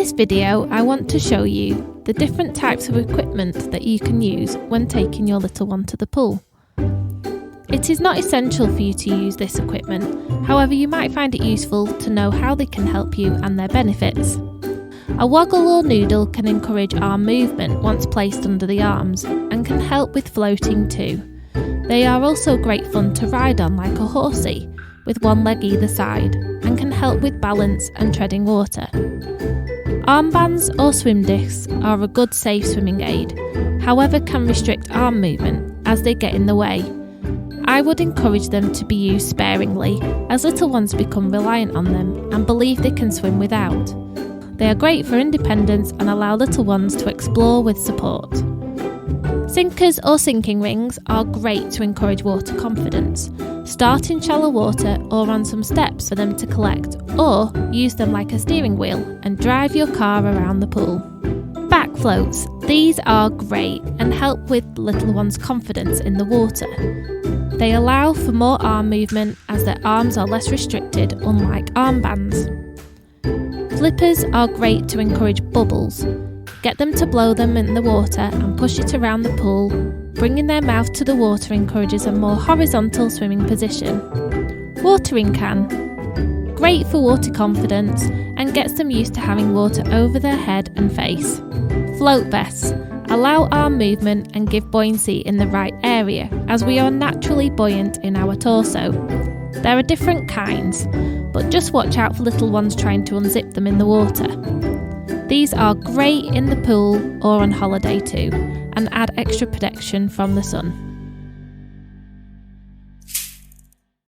this video, I want to show you the different types of equipment that you can use when taking your little one to the pool. It is not essential for you to use this equipment, however you might find it useful to know how they can help you and their benefits. A woggle or noodle can encourage arm movement once placed under the arms and can help with floating too. They are also great fun to ride on like a horsey, with one leg either side, and can help with balance and treading water. Armbands or swim discs are a good safe swimming aid, however can restrict arm movement as they get in the way. I would encourage them to be used sparingly as little ones become reliant on them and believe they can swim without. They are great for independence and allow little ones to explore with support. Sinkers or sinking rings are great to encourage water confidence. Start in shallow water or on some steps for them to collect, or use them like a steering wheel and drive your car around the pool. Back floats. These are great and help with little one's confidence in the water. They allow for more arm movement as their arms are less restricted, unlike armbands. Flippers are great to encourage bubbles. Get them to blow them in the water and push it around the pool. Bringing their mouth to the water encourages a more horizontal swimming position. Watering can. Great for water confidence and gets them used to having water over their head and face. Float vests. Allow arm movement and give buoyancy in the right area, as we are naturally buoyant in our torso. There are different kinds, but just watch out for little ones trying to unzip them in the water. These are great in the pool or on holiday too, and add extra protection from the sun.